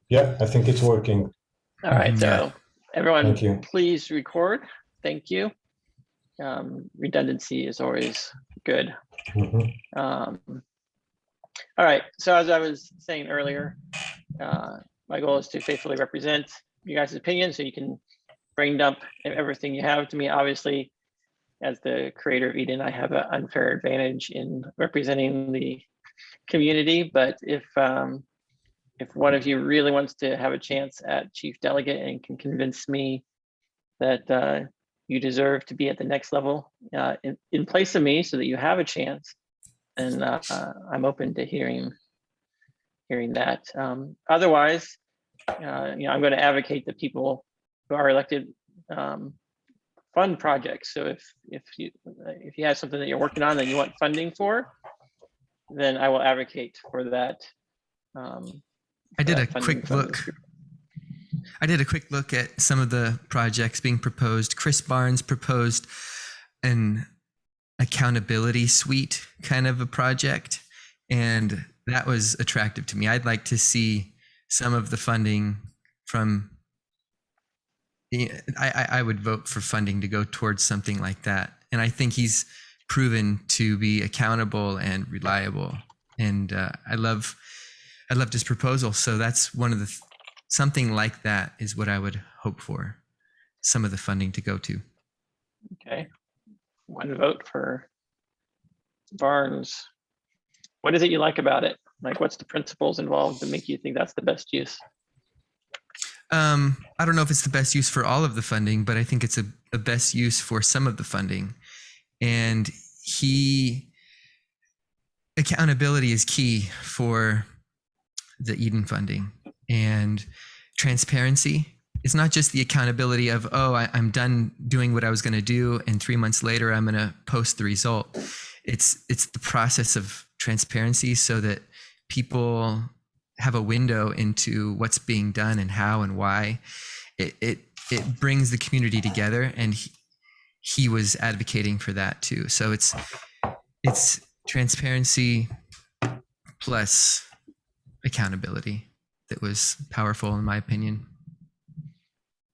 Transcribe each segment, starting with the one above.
Yeah, I think it's working. All right, so Yeah. everyone, Thank you. please record. Thank you. Redundancy is always good. Mhm. All right, so as I was saying earlier, my goal is to faithfully represent you guys' opinions, so you can brain dump everything you have to me. Obviously, as the creator of Eden, I have an unfair advantage in representing the community, but if one of you really wants to have a chance at chief delegate and can convince me that you deserve to be at the next level in place of me so that you have a chance, and I'm open to hearing that. Otherwise, I'm going to advocate that people who are elected fund projects. So if you have something that you're working on that you want funding for, then I will advocate for that. I did a quick look. I did a quick look at some of the projects being proposed. Chris Barnes proposed an accountability suite kind of a project, and that was attractive to me. I'd like to see some of the funding from I would vote for funding to go towards something like that. And I think he's proven to be accountable and reliable. And I loved his proposal. So that's one of the something like that is what I would hope for some of the funding to go to. Okay, one vote for Barnes. What is it you like about it? Like, what's the principles involved to make you think that's the best use? I don't know if it's the best use for all of the funding, but I think it's a best use for some of the funding. And accountability is key for the Eden funding, and transparency. It's not just the accountability of, oh, I'm done doing what I was going to do, and 3 months later I'm going to post the result. It's the process of transparency so that people have a window into what's being done and how and why. It brings the community together, and he was advocating for that too. So it's transparency plus accountability that was powerful in my opinion.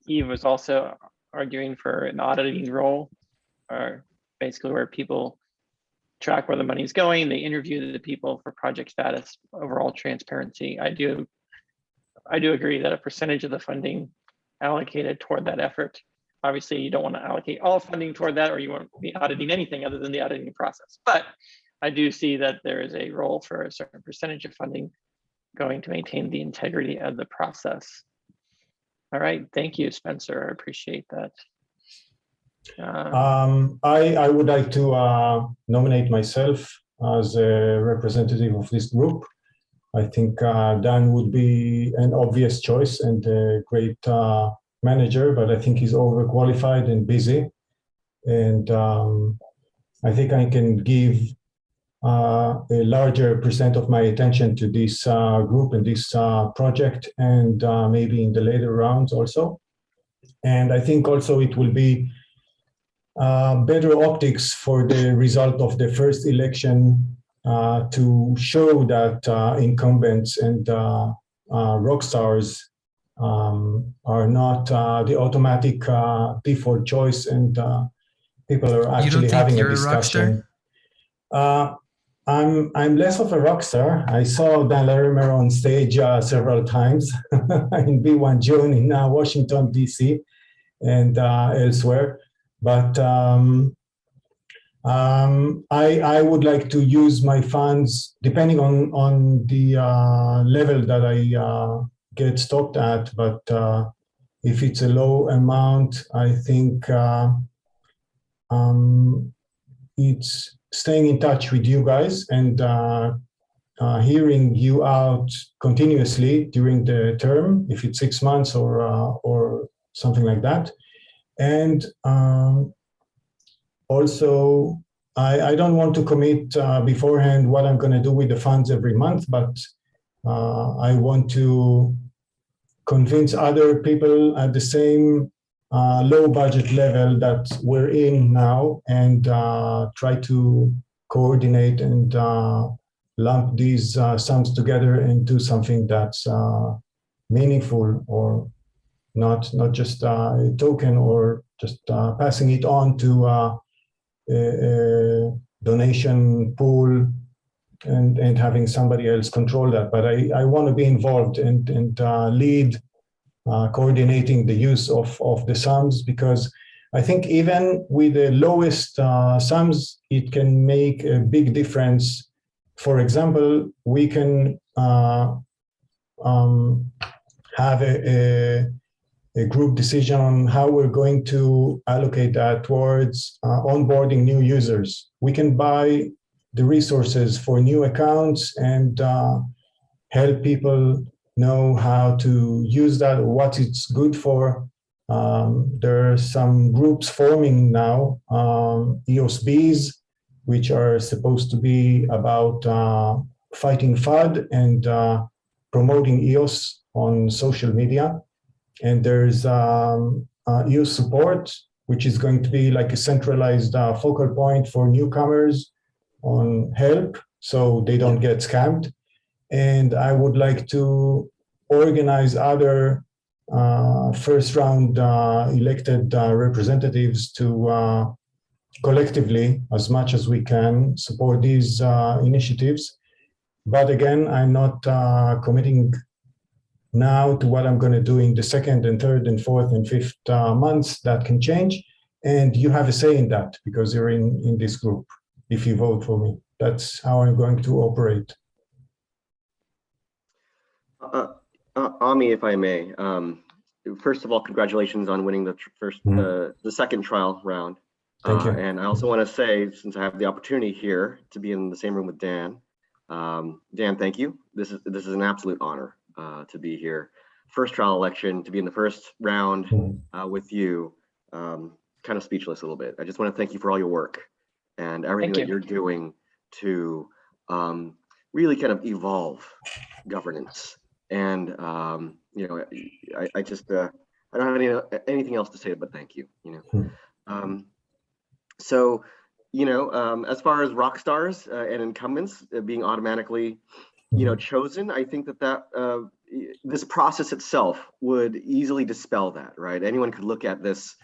Eve was also arguing for an auditing role, or basically where people track where the money is going. They interview the people for project status, overall transparency. I do agree that a percentage of the funding allocated toward that effort. Obviously, you don't want to allocate all funding toward that, or you won't be auditing anything other than the auditing process. But I do see that there is a role for a certain percentage of funding going to maintain the integrity of the process. All right, thank you, Spencer. I appreciate that. I would like to nominate myself as a representative of this group. I think Dan would be an obvious choice and a great manager, but I think he's overqualified and busy. And I think I can give a larger percent of my attention to this group and this project, and maybe in the later rounds also. And I think also it will be better optics for the result of the first election to show that incumbents and rock stars are not the automatic default choice, and people are actually having a discussion. I'm less of a rock star. I saw Dan Larimer on stage several times in B1 June in Washington, DC, and elsewhere. But I would like to use my funds, depending on the level that I get stopped at. But if it's a low amount, I think it's staying in touch with you guys and hearing you out continuously during the term, if it's 6 months or something like that. And also, I don't want to commit beforehand what I'm going to do with the funds every month, but I want to convince other people at the same low budget level that we're in now, and try to coordinate and lump these sums together and do something that's meaningful, or not just a token or just passing it on to a donation pool and having somebody else control that. But I want to be involved and lead coordinating the use of the sums, because I think even with the lowest sums, it can make a big difference. For example, we can have a group decision on how we're going to allocate that towards onboarding new users. We can buy the resources for new accounts and help people know how to use that, what it's good for. There are some groups forming now, EOSBs, which are supposed to be about fighting FUD and promoting EOS on social media. And there's EOS support, which is going to be like a centralized focal point for newcomers on help, so they don't get scammed. And I would like to organize other first round elected representatives to collectively, as much as we can, support these initiatives. But again, I'm not committing now to what I'm going to do in the second and third and fourth and fifth months. That can change. And you have a say in that because you're in this group. If you vote for me, that's how I'm going to operate. Ami, if I may, first of all, congratulations on winning the second trial round. Thank you. And I also want to say, since I have the opportunity here to be in the same room with Dan, Dan, thank you. This is an absolute honor to be here. First trial election, to be in the first round with you. Kind of speechless a little bit. I just want to thank you for all your work and everything that you're doing to really kind of evolve governance. And you know, I just I don't have anything else to say but thank you. You know, so you know, as far as rock stars and incumbents being automatically, you know, chosen, I think that this process itself would easily dispel that. Right? Anyone could look at this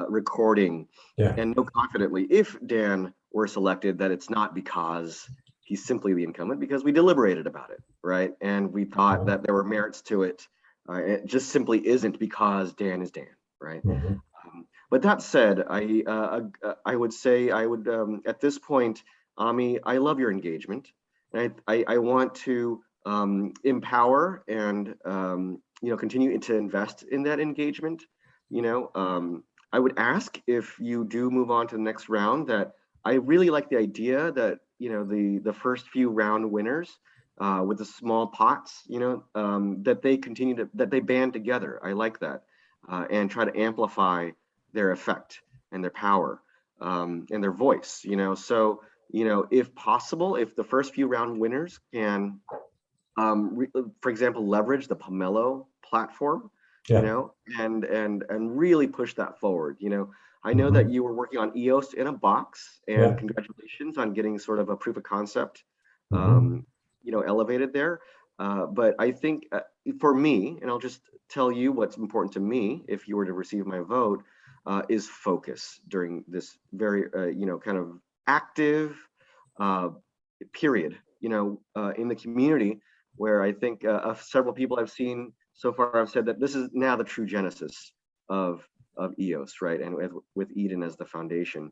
recording and know confidently, if Dan were selected, that it's not because he's simply the incumbent, because we deliberated about it, right? And we thought that there were merits to it. It just simply isn't because Dan is Dan, right? But that said, I would say at this point, Ami, I love your engagement. And I want to empower and you know, continue to invest in that engagement. You know, I would ask, if you do move on to the next round, that I really like the idea that, you know, the first few round winners with the small pots, you know, that they band together. I like that, and try to amplify their effect and their power and their voice. You know, so you know, if possible, if the first few round winners can, for example, leverage the Pomelo platform. You know, and really push that forward. You know, I know that you were working on EOS in a box, and congratulations on getting sort of a proof of concept, you know, elevated there. But I think for me, and I'll just tell you what's important to me, if you were to receive my vote, is focus during this very, you know, kind of active period, you know, in the community, where I think several people I've seen so far have said that this is now the true genesis of EOS, right? And with Eden as the foundation.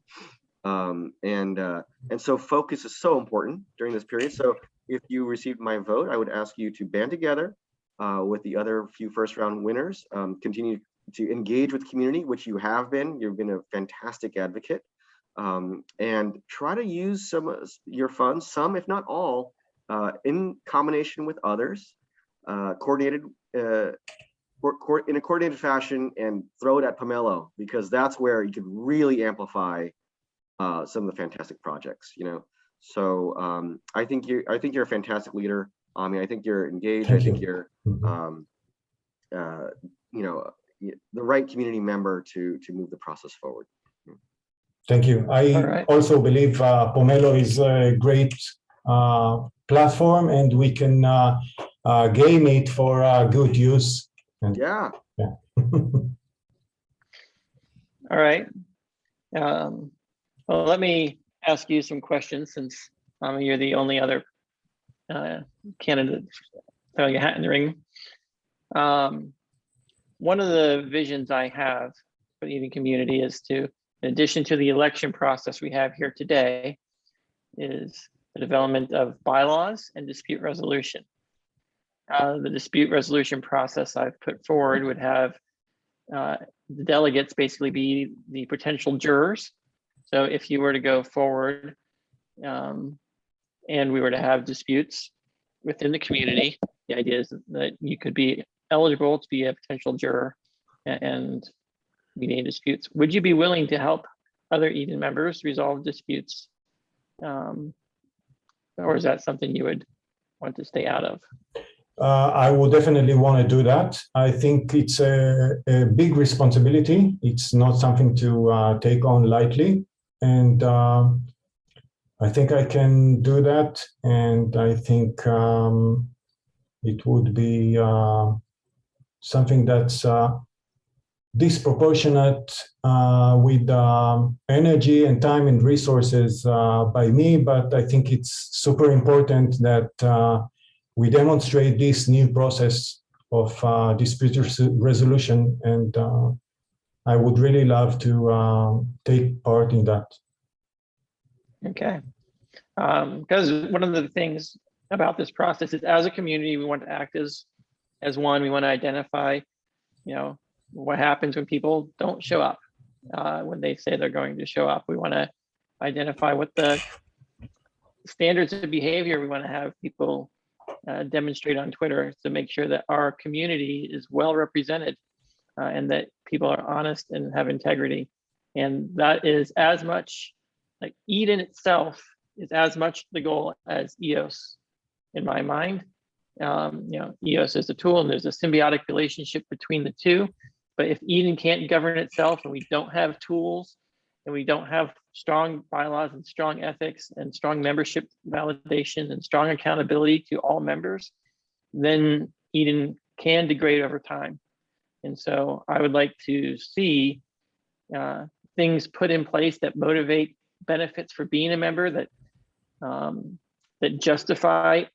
And so focus is so important during this period. So if you received my vote, I would ask you to band together with the other few first round winners, continue to engage with community, which you have been. You've been a fantastic advocate, and try to use some of your funds, some if not all, in combination with others, coordinated in a coordinated fashion, and throw it at Pomelo, because that's where you can really amplify some of the fantastic projects. You know, so I think you're a fantastic leader. I mean, I think you're engaged. I think you're you know, the right community member to move the process forward. Thank you. I also believe Pomelo is a great platform, and we can game it for good use. And Yeah. yeah. All right. Well, let me ask you some questions since you're the only other candidate throwing a hat in the ring. One of the visions I have for the Eden community is to, in addition to the election process we have here today, is the development of bylaws and dispute resolution. The dispute resolution process I've put forward would have the delegates basically be the potential jurors. So if you were to go forward and we were to have disputes within the community, the idea is that you could be eligible to be a potential juror and mediate disputes. Would you be willing to help other Eden members resolve disputes? Or is that something you would want to stay out of? I would definitely want to do that. I think it's a big responsibility. It's not something to take on lightly. And I think I can do that. And I think it would be something that's disproportionate with energy and time and resources by me. But I think it's super important that we demonstrate this new process of dispute resolution, and I would really love to take part in that. Okay, because one of the things about this process is, as a community, we want to act as one. We want to identify, what happens when people don't show up, when they say they're going to show up. We want to identify what the standards of behavior we want to have people demonstrate on Twitter to make sure that our community is well represented and that people are honest and have integrity. And that is as much, like Eden itself is as much the goal as EOS in my mind. EOS is a tool and there's a symbiotic relationship between the two. But if Eden can't govern itself and we don't have tools and we don't have strong bylaws and strong ethics and strong membership validation and strong accountability to all members, then Eden can degrade over time. And so I would like to see things put in place that motivate benefits for being a member, that justify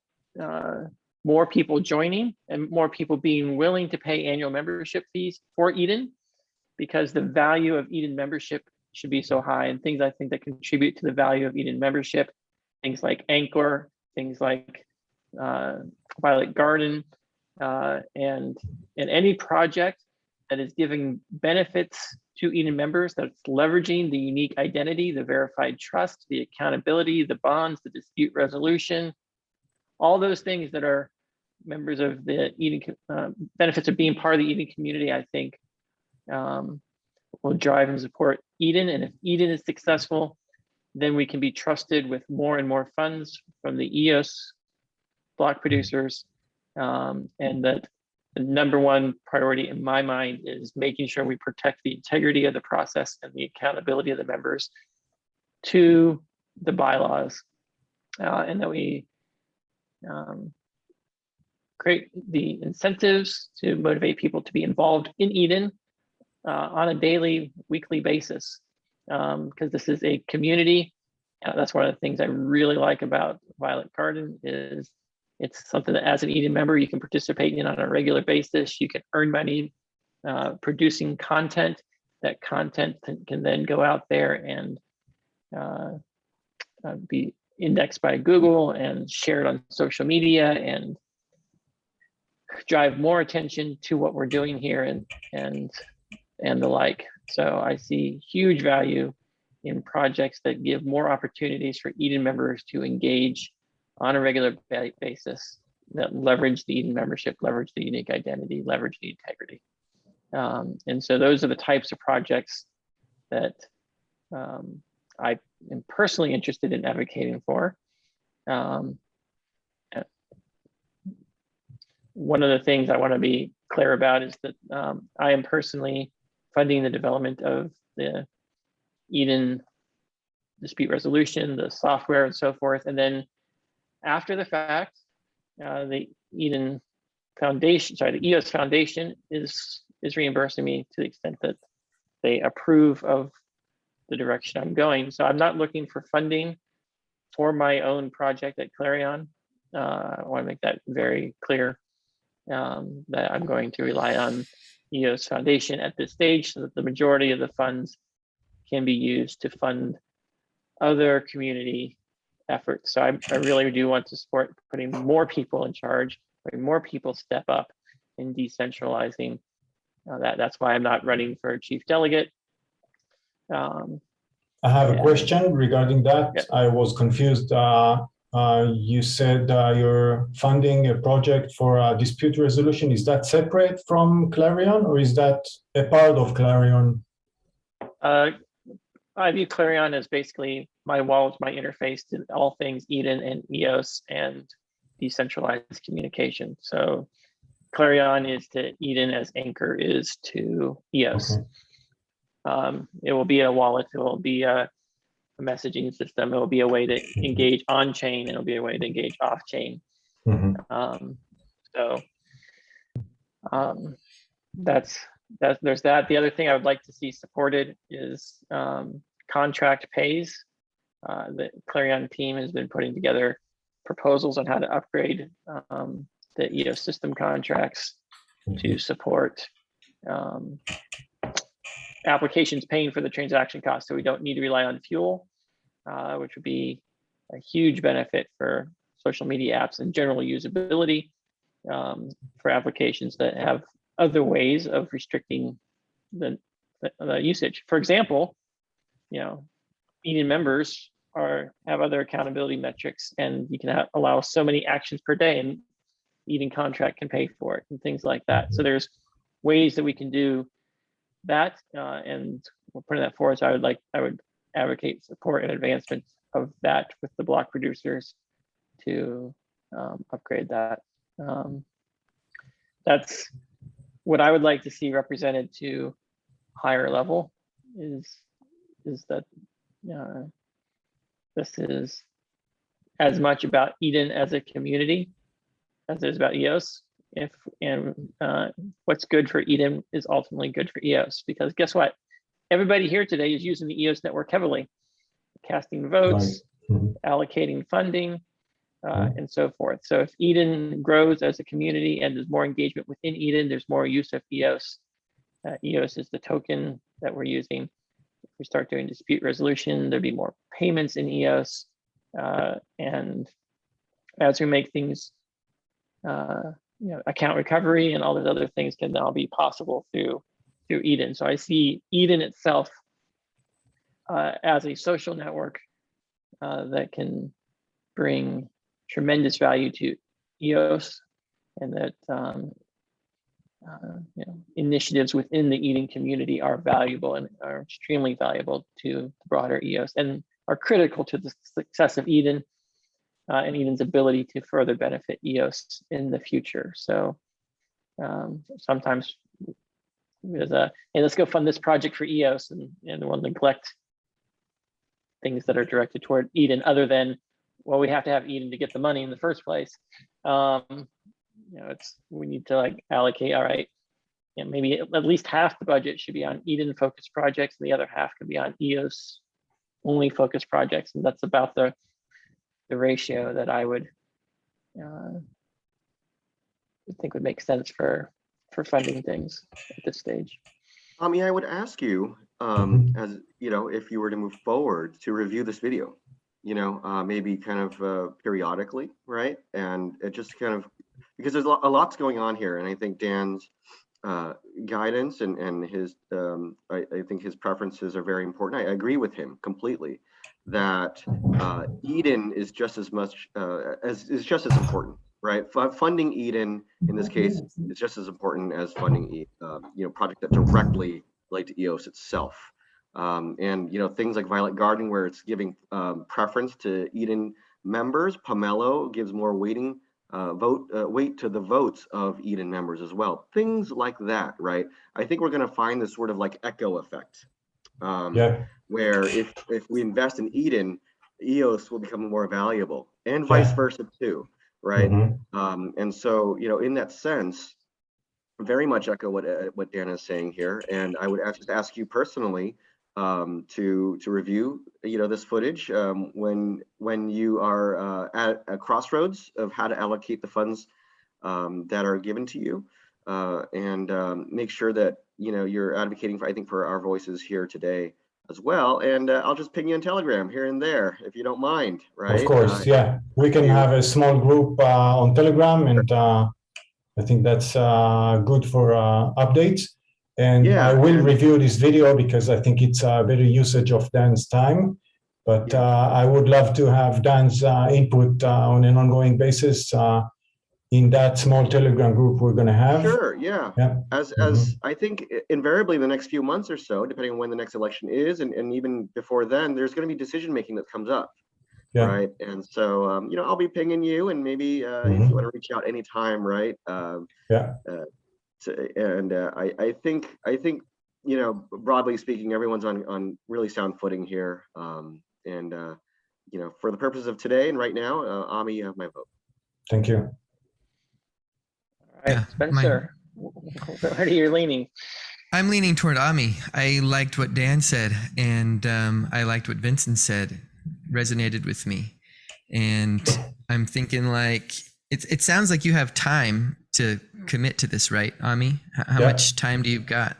more people joining and more people being willing to pay annual membership fees for Eden, because the value of Eden membership should be so high. And things I think that contribute to the value of Eden membership, things like Anchor, things like Violet Garden, and any project that is giving benefits to Eden members, that's leveraging the unique identity, the verified trust, the accountability, the bonds, the dispute resolution, all those things that are members of the Eden, benefits of being part of the Eden community, I think will drive and support Eden. And if Eden is successful, then we can be trusted with more and more funds from the EOS block producers. And that the number one priority in my mind is making sure we protect the integrity of the process and the accountability of the members to the bylaws, and that we create the incentives to motivate people to be involved in Eden on a daily, weekly basis, because this is a community. That's one of the things I really like about Violet Garden is it's something that as an Eden member, you can participate in on a regular basis. You can earn money producing content. That content can then go out there and be indexed by Google and shared on social media and drive more attention to what we're doing here and the like. So I see huge value in projects that give more opportunities for Eden members to engage on a regular basis, that leverage the Eden membership, leverage the unique identity, leverage the integrity. And so those are the types of projects that I am personally interested in advocating for. One of the things I want to be clear about is that I am personally funding the development of the Eden dispute resolution, the software and so forth. And then after the fact, the Eden Foundation, sorry, the EOS Foundation is reimbursing me to the extent that they approve of the direction I'm going. So I'm not looking for funding for my own project at Clarion. I want to make that very clear, that I'm going to rely on EOS Foundation at this stage so that the majority of the funds can be used to fund other community efforts. So I really do want to support putting more people in charge, putting more people step up in decentralizing. That's why I'm not running for chief delegate. I have a question regarding that. Yeah. I was confused. You said you're funding a project for dispute resolution. Is that separate from Clarion, or is that a part of Clarion? I view Clarion as basically my wallet, my interface to all things Eden and EOS and decentralized communication. So Clarion is to Eden as Anchor is to EOS. Okay. It will be a wallet. It will be a messaging system. It will be a way to engage on chain. It'll be a way to engage off chain. There's that. The other thing I would like to see supported is contract pays. The Clarion team has been putting together proposals on how to upgrade the EOS system contracts to support applications paying for the transaction cost, so we don't need to rely on fuel, which would be a huge benefit for social media apps and general usability for applications that have other ways of restricting the usage. For example, Eden members have other accountability metrics, and you can allow so many actions per day, and Eden contract can pay for it and things like that. So there's ways that we can do that, and we're putting that forward. So I would advocate support and advancement of that with the block producers to upgrade that. That's what I would like to see represented to higher level is that this is as much about Eden as a community as it is about EOS. What's good for Eden is ultimately good for EOS, because guess what? Everybody here today is using the EOS network heavily, casting votes, allocating funding, and so forth. So if Eden grows as a community and there's more engagement within Eden, there's more use of EOS. EOS is the token that we're using. If we start doing dispute resolution, there'll be more payments in EOS. And as we make things, account recovery and all those other things can now be possible through Eden. So I see Eden itself as a social network that can bring tremendous value to EOS, and that initiatives within the Eden community are valuable and are extremely valuable to the broader EOS and are critical to the success of Eden and Eden's ability to further benefit EOS in the future. So sometimes there's hey, let's go fund this project for EOS, and we'll neglect things that are directed toward Eden, other than, well, we have to have Eden to get the money in the first place. We need to allocate, all right, maybe at least half the budget should be on Eden focused projects, and the other half could be on EOS only focused projects. And that's about the ratio that I would think would make sense for funding things at this stage. I would ask you, as if you were to move forward, to review this video, maybe kind of periodically, right? And it just kind of, because there's a lot's going on here, and I think Dan's guidance and his, I think his preferences are very important. I agree with him completely that Eden is just as much is just as important, right? Funding Eden in this case is just as important as funding projects that directly relate to EOS itself. And things like Violet Garden, where it's giving preference to Eden members. Pomelo gives more weight to the votes of Eden members as well. Things like that, right? I think we're going to find this sort of echo effect, where if we invest in Eden, EOS will become more valuable, and vice versa too. right? Mhm. And so, in that sense, very much echo what Dan is saying here. And I would just ask you personally to review, this footage when you are at a crossroads of how to allocate the funds that are given to you, and make sure that you're advocating for, I think, for our voices here today as well. And I'll just ping you on Telegram here and there if you don't mind, right? Of course, yeah. We can have a small group on Telegram, and I think that's good for updates. And Yeah, I will review this video because I think it's a better usage of Dan's time. But I would love to have Dan's input on an ongoing basis in that small Telegram group we're going to have. Sure, yeah. Yeah. As I think invariably in the next few months or so, depending on when the next election is, and even before then, there's going to be decision making that comes up. Yeah. Right. And so, I'll be pinging you, and maybe if you want to reach out anytime, right? Yeah. I think, broadly speaking, everyone's on really sound footing here. For the purposes of today and right now, Ami, you have my vote. Thank you. All right, Spencer, where are you leaning? I'm leaning toward Ami. I liked what Dan said, and I liked what Vincent said. Resonated with me, and I'm thinking like it sounds like you have time to commit to this, right, Ami? How much time do you got?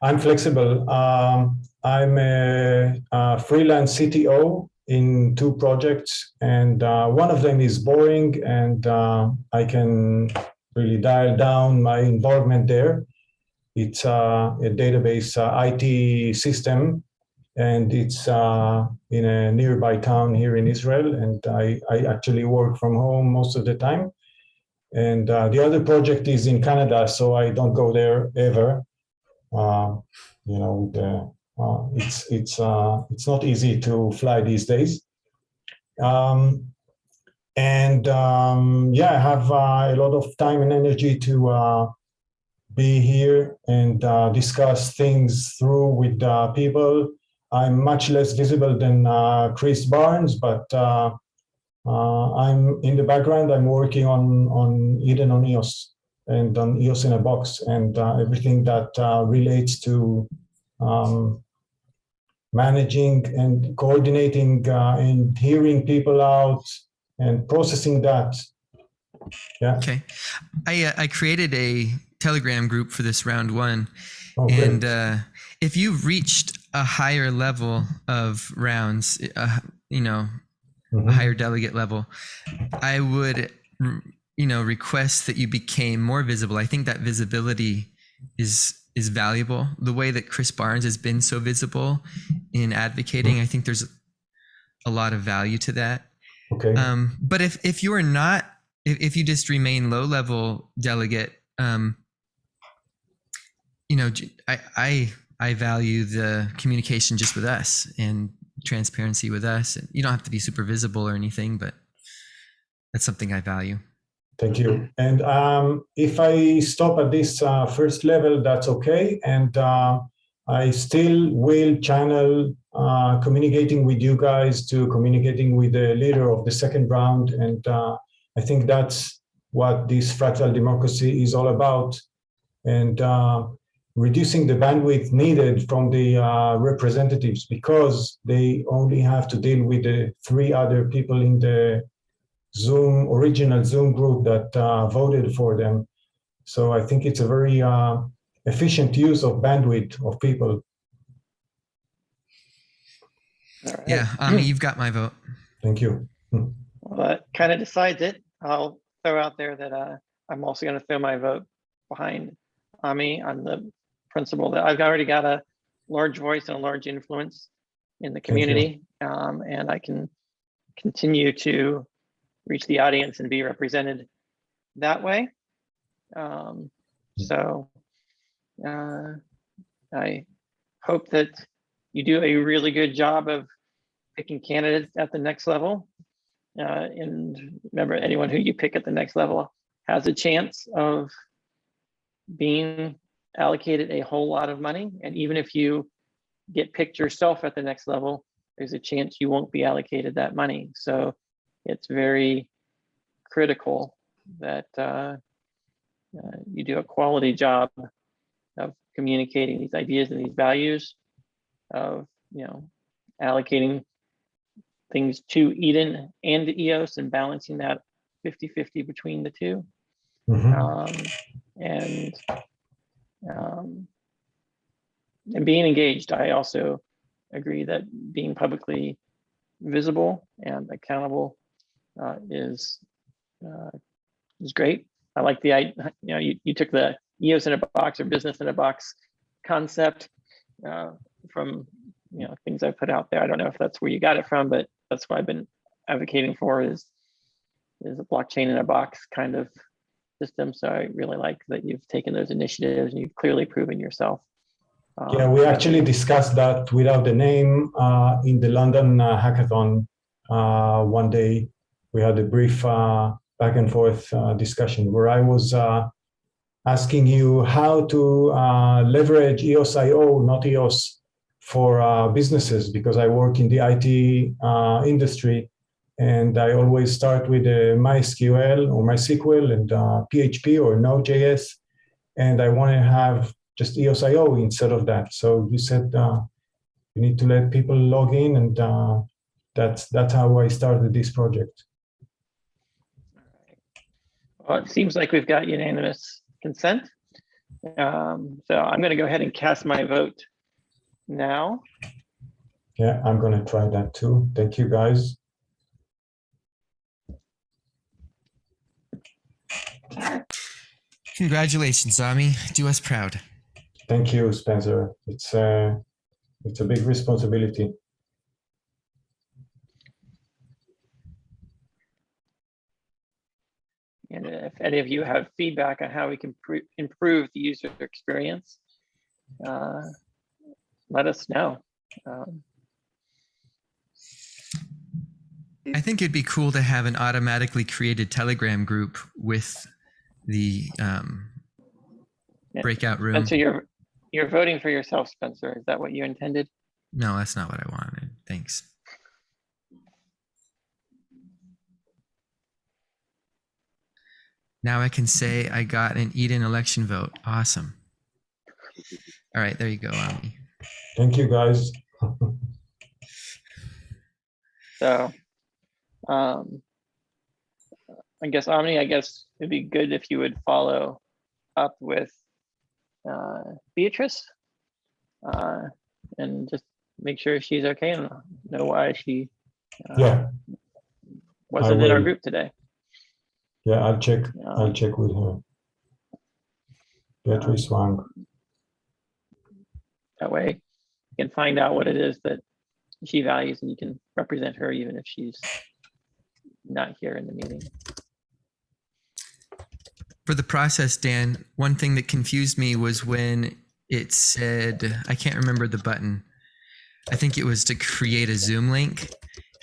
I'm flexible. I'm a freelance CTO in 2 projects, and one of them is boring, and I can really dial down my involvement there. It's a database IT system, and it's in a nearby town here in Israel, and I actually work from home most of the time. And the other project is in Canada, so I don't go there ever. It's not easy to fly these days. I have a lot of time and energy to be here and discuss things through with people. I'm much less visible than Chris Barnes, but I'm in the background. I'm working on EdenOnEOS and on EOS in a box, and everything that relates to managing and coordinating and hearing people out and processing that. Yeah. Okay. I created a Telegram group for this round 1. Oh, and great. If you've reached a higher level of rounds, a higher delegate level, I would, request that you became more visible. I think that visibility is valuable. The way that Chris Barnes has been so visible in advocating, I think there's a lot of value to that. Okay. But if you are not, if you just remain low level delegate, I value the communication just with us and transparency with us. And you don't have to be super visible or anything, but that's something I value. Thank you. And if I stop at this first level, that's okay. And I still will channel communicating with you guys to communicating with the leader of the second round. And I think that's what this fractal democracy is all about. And reducing the bandwidth needed from the representatives, because they only have to deal with the 3 other people in the original Zoom group that voted for them. So I think it's a very efficient use of bandwidth of people. All right. Yeah, Ami, you've got my vote. Thank you. Well, that kind of decides it. I'll throw out there that I'm also going to throw my vote behind Ami on the principle that I've already got a large voice and a large influence in the community, and I can continue to reach the audience and be represented that way. So I hope that you do a really good job of picking candidates at the next level. And remember, anyone who you pick at the next level has a chance of being allocated a whole lot of money. And even if you get picked yourself at the next level, there's a chance you won't be allocated that money. So it's very critical that you do a quality job of communicating these ideas and these values, of allocating things to Eden and EOS and balancing that 50-50 between the two. And being engaged. I also agree that being publicly visible and accountable is great. I like the you took the EOS in a box or business in a box concept from things I put out there. I don't know if that's where you got it from, but that's what I've been advocating for is a blockchain in a box kind of system. So I really like that you've taken those initiatives and you've clearly proven yourself. Yeah, we actually discussed that without the name in the London hackathon. One day we had a brief back and forth discussion where I was asking you how to leverage EOS.io, not EOS, for businesses, because I work in the IT industry, and I always start with MySQL or MySQL and PHP or Node.js, and I want to have just EOS.io instead of that. So you said you need to let people log in, and that's how I started this project. Well, it seems like we've got unanimous consent. So I'm going to go ahead and cast my vote now. Yeah, I'm going to try that too. Thank you, guys. Congratulations, Ami. Do us proud. Thank you, Spencer. It's a big responsibility. And if any of you have feedback on how we can improve the user experience, let us know. I think it'd be cool to have an automatically created Telegram group with the breakout room. And so you're voting for yourself, Spencer. Is that what you intended? No, that's not what I wanted. Thanks. Now I can say I got an Eden election vote. Awesome. All right, there you go, Ami. Thank you, guys. So, I guess, Omni, it'd be good if you would follow up with Beatrice and just make sure she's okay and know why she wasn't in our group today. Yeah, I'll check with her. Beatrice Wang. That way you can find out what it is that she values and you can represent her even if she's not here in the meeting. For the process, Dan, one thing that confused me was when it said, I can't remember the button. I think it was to create a Zoom link,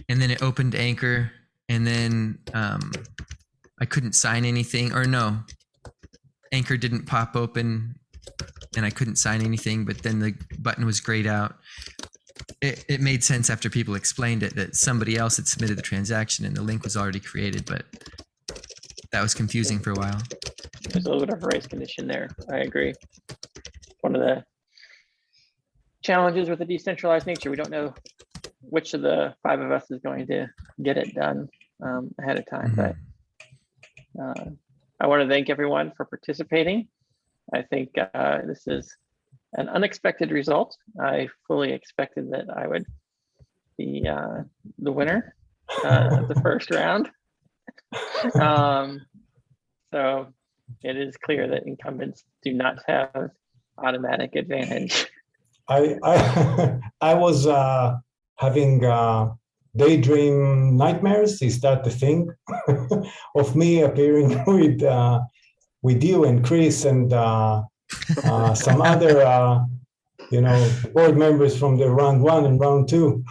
and then it opened Anchor, and then I couldn't sign anything, or no, Anchor didn't pop open and I couldn't sign anything, but then the button was grayed out. It made sense after people explained it that somebody else had submitted the transaction and the link was already created, but that was confusing for a while. There's a little bit of a race condition there. I agree. One of the challenges with the decentralized nature, we don't know which of the 5 of us is going to get it done ahead of time. But I want to thank everyone for participating. I think this is an unexpected result. I fully expected that I would be the winner of the first round. So it is clear that incumbents do not have automatic advantage. I was having daydream nightmares. Is that the thing? Of me appearing with you and Chris and some other board members from the round 1 and round 2,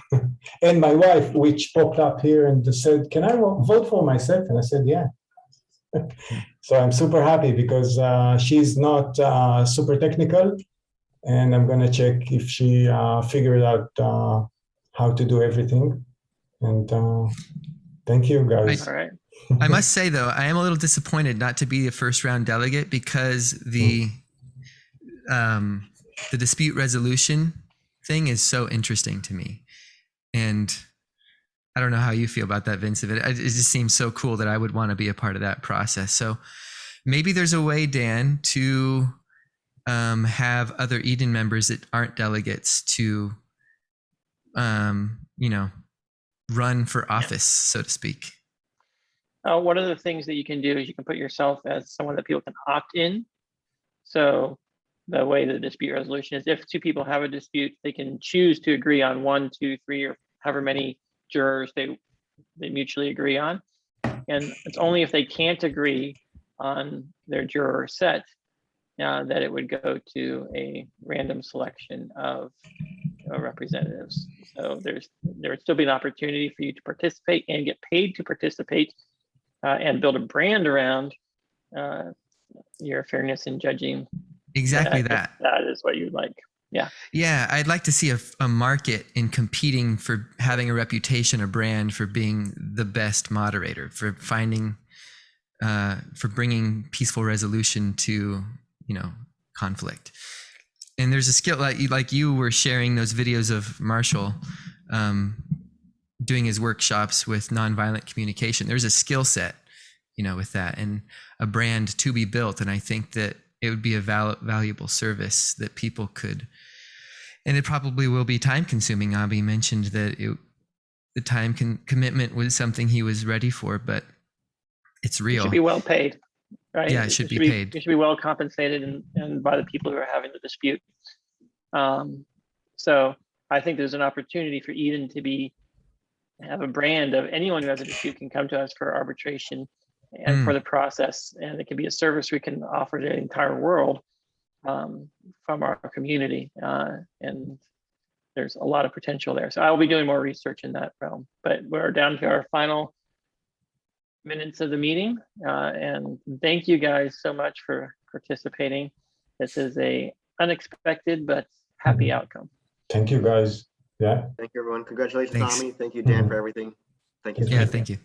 and my wife, which popped up here and said, "Can I vote for myself?" And I said, "Yeah." So I'm super happy because she's not super technical, and I'm gonna check if she figured out how to do everything. And thank you, guys. All right. I must say though, I am a little disappointed not to be a first round delegate because the dispute resolution thing is so interesting to me. And I don't know how you feel about that, Vince. It just seems so cool that I would want to be a part of that process. So maybe there's a way, Dan, to have other Eden members that aren't delegates to, run for office, so to speak. One of the things that you can do is you can put yourself as someone that people can opt in. So the way the dispute resolution is, if two people have a dispute, they can choose to agree on 1, 2, 3, or however many jurors they mutually agree on. And it's only if they can't agree on their juror set that it would go to a random selection of representatives. So there would still be an opportunity for you to participate and get paid to participate and build a brand around your fairness in judging. Exactly that. That is what you'd like. Yeah. Yeah, I'd like to see a market in competing for having a reputation, a brand for being the best moderator, for finding, for bringing peaceful resolution to, conflict. And there's a skill like you were sharing those videos of Marshall doing his workshops with nonviolent communication. There's a skill set, with that, and a brand to be built. And I think that it would be a valuable service that people could, and it probably will be time consuming. Abhi mentioned that the time commitment was something he was ready for, but it's real. It should be well paid, right? Yeah, it should be paid. It should be well compensated and by the people who are having the dispute. So I think there's an opportunity for Eden to have a brand of anyone who has a dispute can come to us for arbitration and for the process, and it can be a service we can offer to the entire world from our community, and there's a lot of potential there. So I will be doing more research in that realm, but we're down to our final minutes of the meeting, and thank you guys so much for participating. This is a unexpected but happy outcome. Thank you, guys. Yeah. Thank you, everyone. Congratulations, Thanks. Tommy. Thank you, Dan, for everything. Thank you. Yeah, thank you.